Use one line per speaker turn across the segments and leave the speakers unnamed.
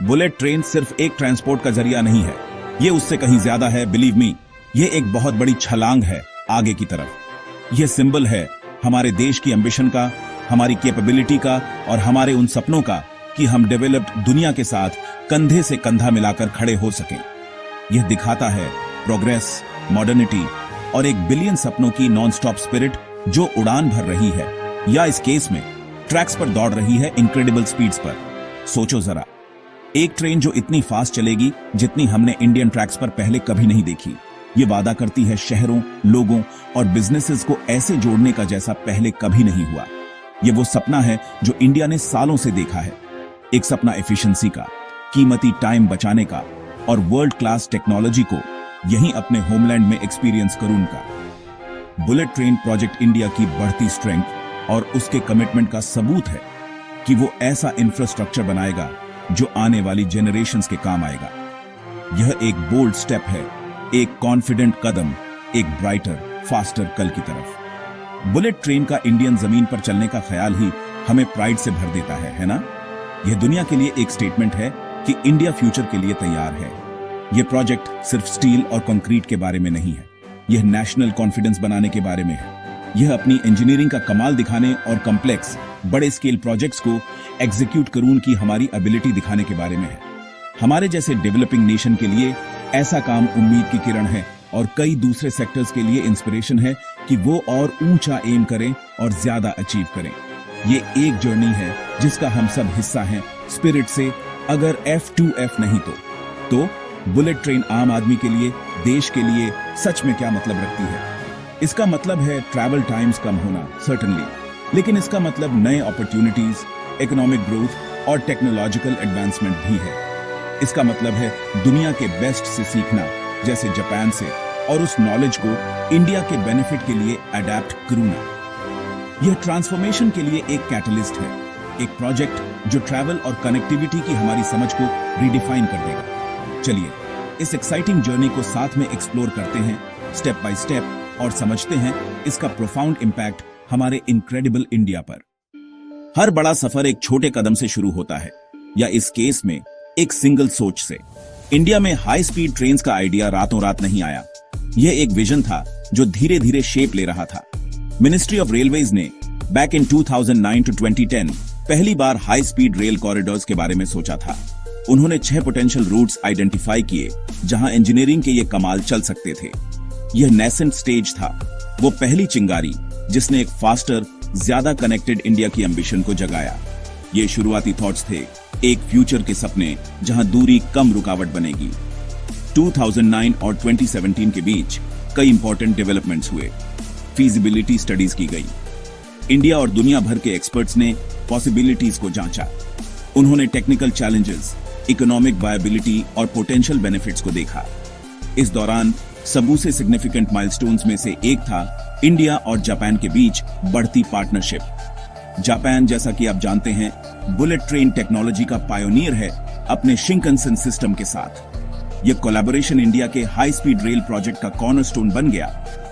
Bullet train सिर्फ एक transport का जरिया नहीं है, ये उससे कहीं ज्यादा है। बिलीव मी, ये एक बहुत बड़ी छलांग है आगे की तरफ। ये सिंबल है हमारे देश की एम्बिशन का, हमारी कैपेबिलिटी का और हमारे उन सपनों का कि हम डेवलप्ड दुनिया के साथ कंधे से कंधा मिलाकर खड़े हो सकें। यह दिखाता है प्रोग्रेस, मॉडर्निटी और एक बिलियन सपनों की नॉन स्टॉप स्पिरिट जो उड़ान भर रही है, या इस केस में ट्रैक्स पर दौड़ रही है इनक्रेडिबल स्पीड्स पर। सोचो जरा, एक ट्रेन जो इतनी फास्ट चलेगी जितनी हमने इंडियन ट्रैक्स पर पहले कभी नहीं देखी। ये वादा करती है शहरों, लोगों और बिजनेसेस को ऐसे जोड़ने का जैसा पहले कभी नहीं हुआ। ये वो सपना है जो इंडिया ने सालों से देखा है, एक सपना एफिशिएंसी का, कीमती टाइम बचाने का और वर्ल्ड क्लास टेक्नोलॉजी को यहीं अपने होमलैंड में एक्सपीरियंस करूं का। बुलेट ट्रेन प्रोजेक्ट इंडिया की बढ़ती स्ट्रेंथ और उसके कमिटमेंट का सबूत है कि वो ऐसा इंफ्रास्ट्रक्चर बनाएगा जो आने वाली जेनरेशंस के काम आएगा। यह एक बोल्ड स्टेप है, एक कॉन्फिडेंट कदम, एक ब्राइटर, फास्टर कल की तरफ। बुलेट ट्रेन का इंडियन जमीन पर चलने का ख्याल ही हमें प्राइड से भर देता है ना? यह दुनिया के लिए एक स्टेटमेंट है कि इंडिया फ्यूचर के लिए तैयार है। यह प्रोजेक्ट सिर्फ स्टील और कंक्रीट के बारे में नहीं है, यह नेशनल कॉन्फिडेंस बनाने के बारे में है। यह अपनी इंजीनियरिंग का कमाल दिखाने और कॉम्प्लेक्स बड़े स्केल प्रोजेक्ट्स को एग्जीक्यूट करून की हमारी एबिलिटी दिखाने के बारे में है। हमारे जैसे डेवलपिंग नेशन के लिए ऐसा काम उम्मीद की किरण है और कई दूसरे सेक्टर्स के लिए इंस्पिरेशन है कि वो और ऊंचा एम करें और ज्यादा अचीव करें। ये एक जर्नी है जिसका हम सब हिस्सा हैं स्पिरिट से। अगर F2F नहीं तो बुलेट ट्रेन आम आदमी के लिए, देश के लिए सच में क्या मतलब रखती है? इसका मतलब है ट्रैवल टाइम्स कम होना सर्टेनली, लेकिन इसका मतलब नए अपॉर्चुनिटीज, इकोनॉमिक ग्रोथ और टेक्नोलॉजिकल एडवांसमेंट भी है। इसका मतलब है दुनिया के बेस्ट से सीखना, जैसे जापान से, और उस नॉलेज को इंडिया के बेनिफिट के लिए अडेप्ट करना। यह ट्रांसफॉर्मेशन के लिए एक कैटलिस्ट है, एक प्रोजेक्ट जो ट्रैवल और कनेक्टिविटी की हमारी समझ को रिडिफाइन कर देगा। चलिए इस एक्साइटिंग जर्नी को साथ में एक्सप्लोर करते हैं स्टेप बाय स्टेप और समझते हैं इसका प्रोफाउंड इंपैक्ट हमारे इनक्रेडिबल इंडिया पर। हर बड़ा सफर एक छोटे कदम से शुरू होता है, या इस केस में एक सिंगल सोच से। इंडिया में हाई स्पीड ट्रेन्स का आइडिया रातों रात नहीं आया। यह एक विजन था जो धीरे धीरे शेप ले रहा था। मिनिस्ट्री ऑफ रेलवेज ने बैक इन 2009 टू 2010 पहली बार हाई स्पीड रेल कॉरिडोर्स के बारे में सोचा था। उन्होंने 6 पोटेंशियल रूट्स आइडेंटिफाई किए जहां इंजीनियरिंग के ये कमाल चल सकते थे। यह नेसेंट स्टेज था, वो पहली चिंगारी जिसने एक फास्टर, ज्यादा कनेक्टेड इंडिया की एम्बिशन को जगाया। ये शुरुआती थॉट्स थे एक फ्यूचर के सपने जहां दूरी कम रुकावट बनेगी। 2009 और 2017 के बीच कई इंपॉर्टेंट डेवलपमेंट्स हुए। फीजिबिलिटी स्टडीज की गई। इंडिया और दुनिया भर के एक्सपर्ट्स ने पॉसिबिलिटीज को जांचा। उन्होंने टेक्निकल चैलेंजेस, इकोनॉमिक वायबिलिटी और पोटेंशियल बेनिफिट्स को देखा। इस दौरान सबसे सिग्निफिकेंट माइलस्टोन्स में से एक था इंडिया और जापान के बीच बढ़ती पार्टनरशिप। जापान, जैसा कि आप जानते हैं, बुलेट ट्रेन टेक्नोलॉजी का पायोनियर है अपने शिंकनसेन सिस्टम के साथ। यह कोलैबोरेशन इंडिया के हाई स्पीड रेल प्रोजेक्ट का कॉर्नरस्टोन बन गया।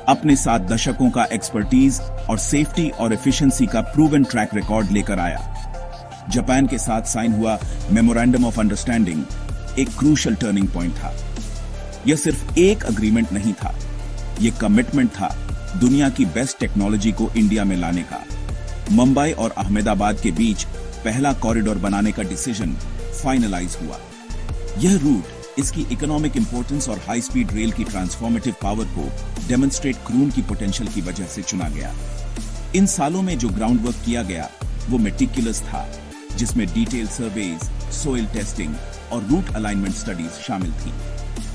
अपने साथ दशकों का एक्सपर्टीज और सेफ्टी और एफिशिएंसी का प्रूवन ट्रैक रिकॉर्ड लेकर आया। जापान के साथ साइन हुआ मेमोरेंडम ऑफ अंडरस्टैंडिंग एक क्रूशियल टर्निंग पॉइंट था। यह सिर्फ एक अग्रीमेंट नहीं था, यह कमिटमेंट था दुनिया की बेस्ट टेक्नोलॉजी को इंडिया में लाने का। मुंबई और अहमदाबाद के बीच पहला कॉरिडोर बनाने का डिसीजन फाइनलाइज हुआ। यह रूट इसकी इकोनॉमिक इंपॉर्टेंस और हाई स्पीड रेल की ट्रांसफॉर्मेटिव पावर को डेमोन्स्ट्रेट करून की पोटेंशियल की वजह से चुना गया। इन सालों में जो ग्राउंड वर्क किया गया वो मेटिकुलस था, जिसमें डिटेल सर्वेज, सोइल टेस्टिंग और रूट अलाइनमेंट स्टडीज शामिल थी।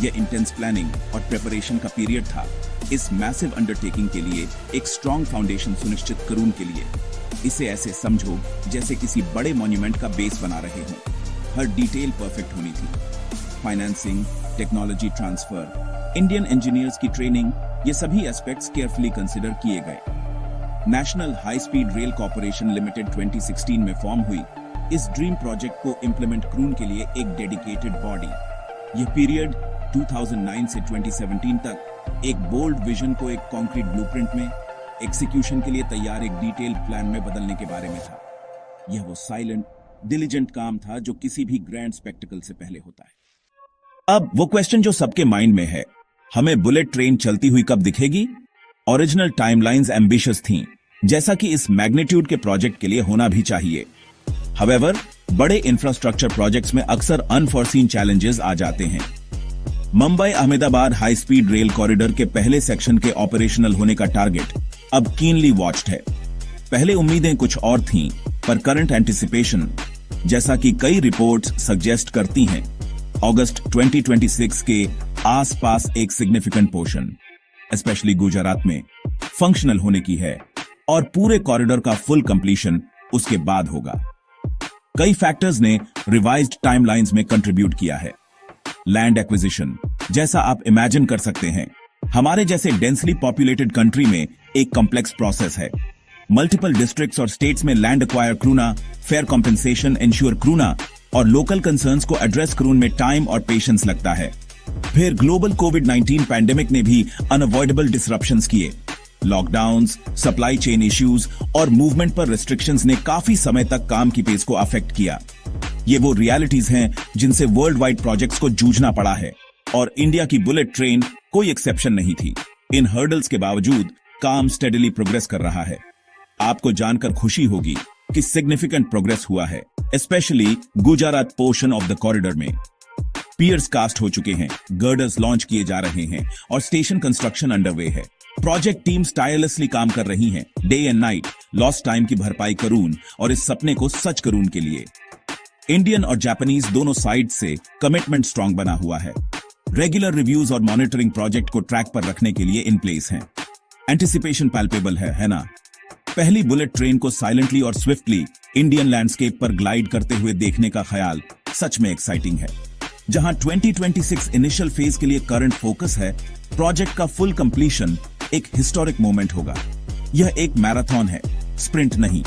यह इंटेंस प्लानिंग और प्रिपरेशन का पीरियड था इस मैसिव अंडरटेकिंग के लिए एक स्ट्रॉन्ग फाउंडेशन सुनिश्चित करून के लिए। इसे ऐसे समझो जैसे किसी बड़े मॉन्यूमेंट का बेस बना रहे हों। हर डिटेल परफेक्ट होनी थी। Financing, technology transfer, Indian engineers की ट्रेनिंग, ये सभी एस्पेक्ट्स केयरफुली कंसिडर किए गए। National high speed rail corporation limited 2016 में फॉर्म हुई। इस ड्रीम प्रोजेक्ट को इंप्लीमेंट करून के लिए एक डेडिकेटेड बॉडी। यह पीरियड 2009 से 2017 तक एक बोल्ड विजन को एक कॉन्क्रीट ब्लूप्रिंट में, एग्जीक्यूशन के लिए तैयार एक डिटेल प्लान में बदलने के बारे में था। यह वो साइलेंट, डिलीजेंट काम था जो किसी भी ग्रैंड स्पेक्टिकल से पहले होता है। अब वो क्वेश्चन जो सबके माइंड में है, हमें बुलेट ट्रेन चलती हुई कब दिखेगी? ओरिजिनल टाइमलाइंस एम्बिशियस थीं, जैसा कि इस मैग्नीट्यूड के प्रोजेक्ट के लिए होना भी चाहिए। हावेवर, बड़े इंफ्रास्ट्रक्चर प्रोजेक्ट्स में अक्सर अनफॉरसीन चैलेंजेस आ जाते हैं। Mumbai Ahmedabad high speed rail corridor के पहले सेक्शन के ऑपरेशनल होने का टारगेट अब कीनली वॉच्ड है। पहले उम्मीदें कुछ और थीं, पर करंट एंटिसिपेशन, जैसा कि कई रिपोर्ट्स सजेस्ट करती हैं, अगस्त 2026 के आसपास एक सिग्निफिकेंट पोर्शन, स्पेशली गुजरात में, फंक्शनल होने की है और पूरे कॉरिडोर का फुल कंप्लीशन उसके बाद होगा। कई फैक्टर्स ने रिवाइज्ड टाइमलाइंस में कंट्रीब्यूट किया है। लैंड एक्विजिशन, जैसा आप इमेजिन कर सकते हैं, हमारे जैसे डेंसली पॉपुलेटेड कंट्री में एक कॉम्प्लेक्स प्रोसेस है। मल्टीपल डिस्ट्रिक्ट्स और स्टेट्स में लैंड एक्वायर करूना, फेयर कॉम्पेंसेशन इंश्योर करूना और लोकल कंसर्न्स को एड्रेस करून में टाइम और पेशेंस लगता है। फिर ग्लोबल कोविड-19 पैंडेमिक ने भी अनअवॉइडेबल डिसरप्शंस किए। लॉकडाउन्स, सप्लाई चेन इश्यूज और मूवमेंट पर रिस्ट्रिक्शंस ने काफी समय तक काम की पेस को अफेक्ट किया। ये वो रियलिटीज हैं जिनसे वर्ल्ड वाइड प्रोजेक्ट्स को जूझना पड़ा है और इंडिया की बुलेट ट्रेन कोई एक्सेप्शन नहीं थी। इन हर्डल्स के बावजूद काम स्टेडीली प्रोग्रेस कर रहा है। आपको जानकर खुशी होगी कि सिग्निफिकेंट प्रोग्रेस हुआ है, specially Gujarat portion of the corridor में। पियर्स कास्ट हो चुके हैं, गर्डर्स लॉन्च किए जा रहे हैं और स्टेशन कंस्ट्रक्शन अंडरवे है। प्रोजेक्ट टीम्स टायरलेसली काम कर रही हैं, day and night, lost time की भरपाई करून और इस सपने को सच करून के लिए। इंडियन और जापानीज दोनों साइड से कमिटमेंट स्ट्रांग बना हुआ है। रेगुलर रिव्यूज और मॉनिटरिंग प्रोजेक्ट को ट्रैक पर रखने के लिए इन प्लेस हैं। एंटिसिपेशन पैल्पेबल है ना? पहली बुलेट ट्रेन को साइलेंटली और स्विफ्टली इंडियन लैंडस्केप पर ग्लाइड करते हुए देखने का ख्याल सच में एक्साइटिंग है। जहां 2026 इनिशियल फेज के लिए करंट फोकस है, प्रोजेक्ट का फुल कंप्लीशन एक हिस्टोरिक मोमेंट होगा। यह एक मैराथन है, स्प्रिंट नहीं।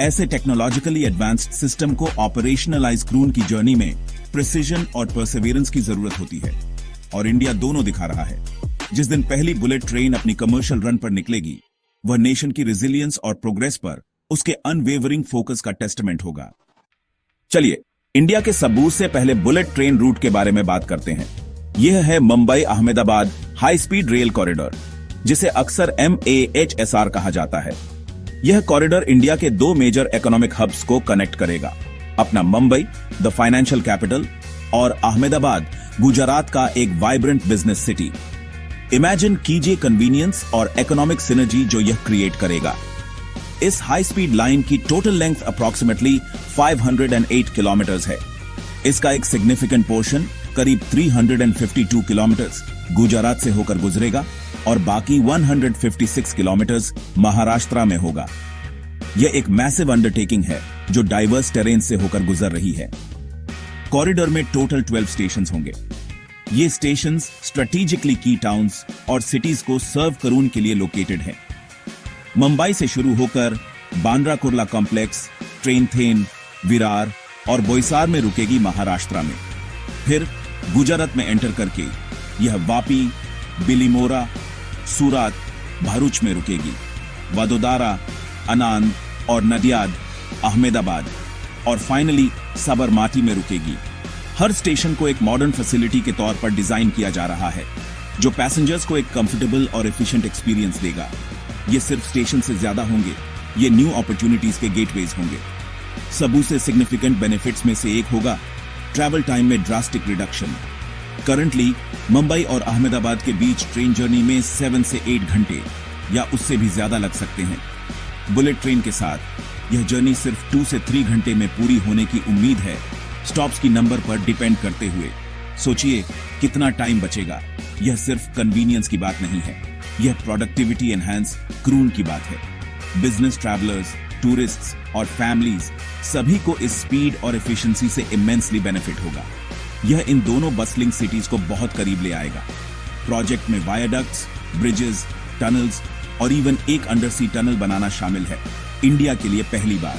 ऐसे टेक्नोलॉजिकली एडवांस्ड सिस्टम को ऑपरेशनलाइज करून की जर्नी में प्रिसीजन और परसेवरेंस की जरूरत होती है और इंडिया दोनों दिखा रहा है। जिस दिन पहली बुलेट ट्रेन अपनी कमर्शियल रन पर निकलेगी, वह नेशन की रेजिलियंस और प्रोग्रेस पर उसके अनवेवरिंग फोकस का टेस्टमेंट होगा। चलिए, इंडिया के सबूत से पहले बुलेट ट्रेन रूट के बारे में बात करते हैं। यह है Mumbai Ahmedabad high speed rail corridor, जिसे अक्सर MAHSR कहा जाता है। यह कॉरिडोर इंडिया के दो मेजर इकोनॉमिक हब्स को कनेक्ट करेगा, अपना मुंबई द फाइनेंशियल कैपिटल और अहमदाबाद गुजरात का एक वाइब्रेंट बिजनेस सिटी। इमेजिन कीजिए कन्वीनियंस और इकोनॉमिक सिनर्जी जो यह क्रिएट करेगा। इस हाई स्पीड लाइन की टोटल लेंथ अप्रॉक्सीमेटली 508 किलोमीटर्स है। इसका एक सिग्निफिकेंट पोर्शन करीब 352 किलोमीटर्स गुजरात से होकर गुजरेगा और बाकी 156 किलोमीटर्स महाराष्ट्र में होगा। यह एक मैसिव अंडरटेकिंग है जो डाइवर्स टेरेन से होकर गुजर रही है। कॉरिडोर में टोटल 12 स्टेशन होंगे। ये स्टेशंस स्ट्रेटेजिकली की टाउन्स और सिटीज को सर्व करून के लिए लोकेटेड हैं। मुंबई से शुरू होकर बांद्रा कुर्ला कॉम्प्लेक्स, ट्रेनथेन, विरार और बोईसर में रुकेगी महाराष्ट्र में। फिर गुजरात में एंटर करके यह वापी, बिलीमोरा, सूरत, भरूच में रुकेगी। वडोदरा, अनंद और नडियाद, अहमदाबाद और फाइनली साबरमती में रुकेगी। हर स्टेशन को एक मॉडर्न फैसिलिटी के तौर पर डिजाइन किया जा रहा है जो पैसेंजर्स को एक कंफर्टेबल और एफिशिएंट एक्सपीरियंस देगा। ये सिर्फ स्टेशन से ज्यादा होंगे, ये न्यू अपॉर्चुनिटीज के गेटवेज होंगे। सबू से सिग्निफिकेंट बेनिफिट्स में से एक होगा ट्रैवल टाइम में ड्रास्टिक रिडक्शन। करंटली मुंबई और अहमदाबाद के बीच ट्रेन जर्नी में 7 से 8 घंटे या उससे भी ज्यादा लग सकते हैं। बुलेट ट्रेन के साथ यह जर्नी सिर्फ 2 से 3 घंटे में पूरी होने की उम्मीद है, स्टॉप्स की नंबर पर डिपेंड करते हुए। सोचिए कितना टाइम बचेगा। यह सिर्फ कन्वीनियंस की बात नहीं है, यह प्रोडक्टिविटी एनहांस क्रून की बात है। बिजनेस ट्रैवलर्स, टूरिस्ट्स और फैमिलीज सभी को इस स्पीड और एफिशिएंसी से इमेंसली बेनिफिट होगा। यह इन दोनों बस्लिंग सिटीज को बहुत करीब ले आएगा। प्रोजेक्ट में वायाडक्ट्स, ब्रिजेस, टनल्स और इवन एक अंडरसी टनल बनाना शामिल है, इंडिया के लिए पहली बार।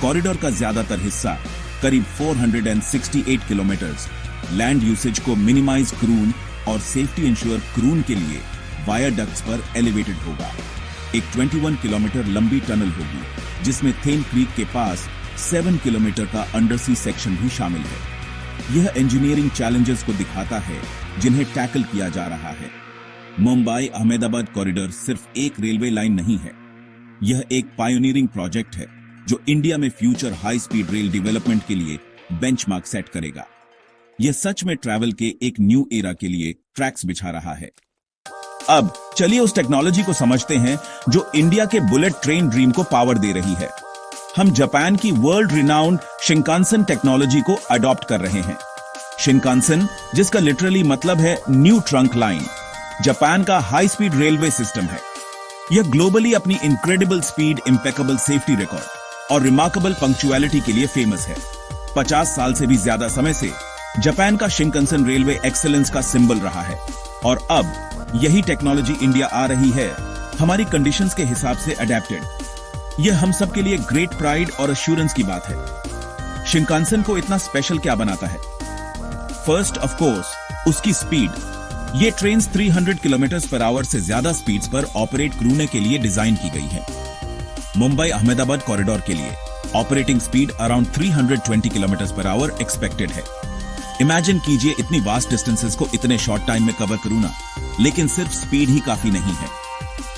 कॉरिडोर का ज्यादातर हिस्सा करीब 468 किलोमीटर्स लैंड यूसेज को मिनिमाइज करून और सेफ्टी इंश्योर करून के लिए वायाडक्ट्स पर एलिवेटेड होगा। एक 21 किलोमीटर लंबी टनल होगी जिसमें थेन क्रीक के पास 7 किलोमीटर का अंडरसी सेक्शन भी शामिल है। यह इंजीनियरिंग चैलेंजेस को दिखाता है जिन्हें टैकल किया जा रहा है। मुंबई अहमदाबाद कॉरिडोर सिर्फ एक रेलवे लाइन नहीं है, यह एक पायोनियरिंग प्रोजेक्ट है जो इंडिया में future high speed rail development के लिए बेंचमार्क सेट करेगा। यह सच में ट्रैवल के एक न्यू एरा के लिए ट्रैक्स बिछा रहा है। अब चलिए उस टेक्नोलॉजी को समझते हैं जो इंडिया के बुलेट ट्रेन ड्रीम को पावर दे रही है। हम जापान की वर्ल्ड रिनाउंड शिंकानसेन टेक्नोलॉजी को अडॉप्ट कर रहे हैं। शिंकानसेन, जिसका लिटरली मतलब है न्यू ट्रंक लाइन, जापान का हाई स्पीड रेलवे सिस्टम है। यह ग्लोबली अपनी इनक्रेडिबल स्पीड, इंपेकेबल सेफ्टी रिकॉर्ड और रिमार्केबल पंक्चुअलिटी के लिए फेमस है। 50 साल से भी ज्यादा समय से जापान का शिंकानसेन रेलवे एक्सेलेंस का सिंबल रहा है और अब यही टेक्नोलॉजी इंडिया आ रही है, हमारी कंडीशंस के हिसाब से अडेप्टेड। यह हम सब के लिए ग्रेट प्राइड और एश्योरेंस की बात है। शिंकानसेन को इतना स्पेशल क्या बनाता है? फर्स्ट ऑफ कोर्स उसकी स्पीड। ये ट्रेन 300 किलोमीटर पर आवर से ज्यादा स्पीड्स पर ऑपरेट करने के लिए डिजाइन की गई है। मुंबई अहमदाबाद कॉरिडोर के लिए operating speed around 320 kilometre per hour expected है। इमेजिन कीजिए इतनी वास्ट डिस्टेंसेस को इतने शॉर्ट टाइम में कवर करना, लेकिन सिर्फ स्पीड ही काफी नहीं है,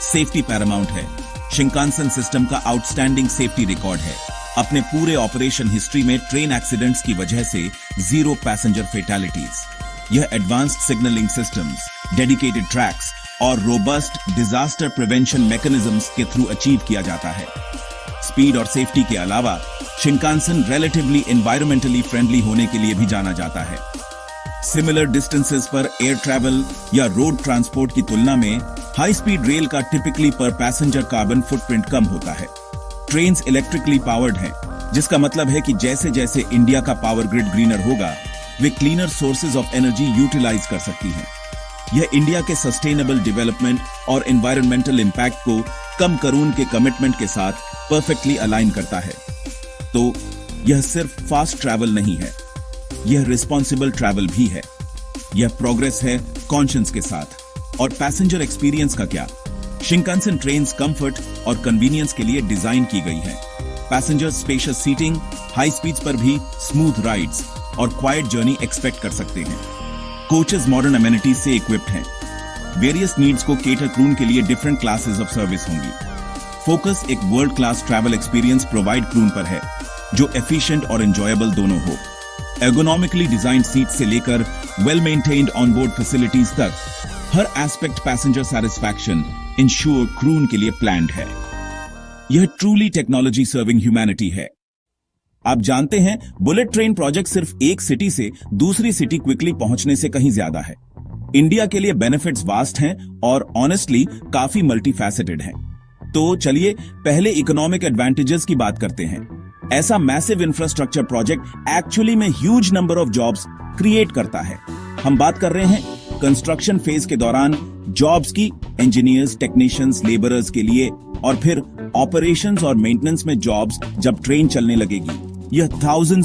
सेफ्टी पैरामाउंट है। शिंकानसेन सिस्टम का आउटस्टैंडिंग सेफ्टी रिकॉर्ड है। अपने पूरे ऑपरेशन हिस्ट्री में ट्रेन एक्सीडेंट्स की वजह से 0 पैसेंजर फेटालिटीज। यह advanced signalling systems, dedicated tracks और रोबस्ट डिजास्टर प्रिवेंशन मैकेनिज्म्स के थ्रू अचीव किया जाता है। स्पीड और सेफ्टी के अलावा शिंकानसेन रिलेटिवली एनवायरमेंटली फ्रेंडली होने के लिए भी जाना जाता है। सिमिलर डिस्टेंसेस पर एयर ट्रैवल या रोड ट्रांसपोर्ट की तुलना में हाई स्पीड रेल का टिपिकली पर पैसेंजर कार्बन फुटप्रिंट कम होता है। ट्रेन्स इलेक्ट्रिकली पावर्ड हैं, जिसका मतलब है कि जैसे जैसे इंडिया का पावर ग्रिड ग्रीनर होगा, वे cleaner sources of energy utilize कर सकती हैं। यह इंडिया के सस्टेनेबल डेवलपमेंट और एनवायरमेंटल इंपैक्ट को कम करने के कमिटमेंट के साथ परफेक्टली अलाइन करता है। तो यह सिर्फ फास्ट ट्रैवल नहीं है, यह रिस्पॉन्सिबल ट्रैवल भी है। यह प्रोग्रेस है कॉन्शियंस के साथ। और पैसेंजर एक्सपीरियंस का क्या? शिंकानसेन ट्रेन्स कंफर्ट और कन्वीनियंस के लिए डिजाइन की गई है। Passenger spacious seating, high speeds पर भी स्मूथ राइड्स और क्वाइट जर्नी एक्सपेक्ट कर सकते हैं। कोचेस मॉडर्न अमेनिटीज से इक्विप्ड हैं। वेरियस नीड्स को केटर करून के लिए डिफरेंट क्लासेस ऑफ सर्विस होंगी। फोकस एक world class travel experience provide करून पर है, जो एफिशिएंट और एंजॉयबल दोनों हो। एर्गोनॉमिकली डिजाइन सीट से लेकर वेल मेंटेन्ड ऑनबोर्ड फैसिलिटीज तक, हर एस्पेक्ट पैसेंजर सैटिस्फैक्शन इंश्योर क्रून के लिए प्लान्ड है। यह ट्रूली टेक्नोलॉजी सर्विंग ह्यूमैनिटी है। आप जानते हैं, बुलेट ट्रेन प्रोजेक्ट सिर्फ एक सिटी से दूसरी सिटी क्विकली पहुंचने से कहीं ज्यादा है। इंडिया के लिए बेनिफिट्स वास्ट हैं और ऑनेस्टली काफी मल्टीफैसेटेड हैं। तो चलिए पहले इकोनॉमिक एडवांटेजेस की बात करते हैं। ऐसा मैसिव इंफ्रास्ट्रक्चर प्रोजेक्ट एक्चुअली में huge number of jobs create करता है। हम बात कर रहे हैं कंस्ट्रक्शन फेज के दौरान जॉब्स की, इंजीनियर्स, टेक्नीशियंस, लेबरर्स के लिए, और फिर ऑपरेशंस और मेंटेनेंस में जॉब्स जब ट्रेन चलने लगेगी। यह थाउजेंड्स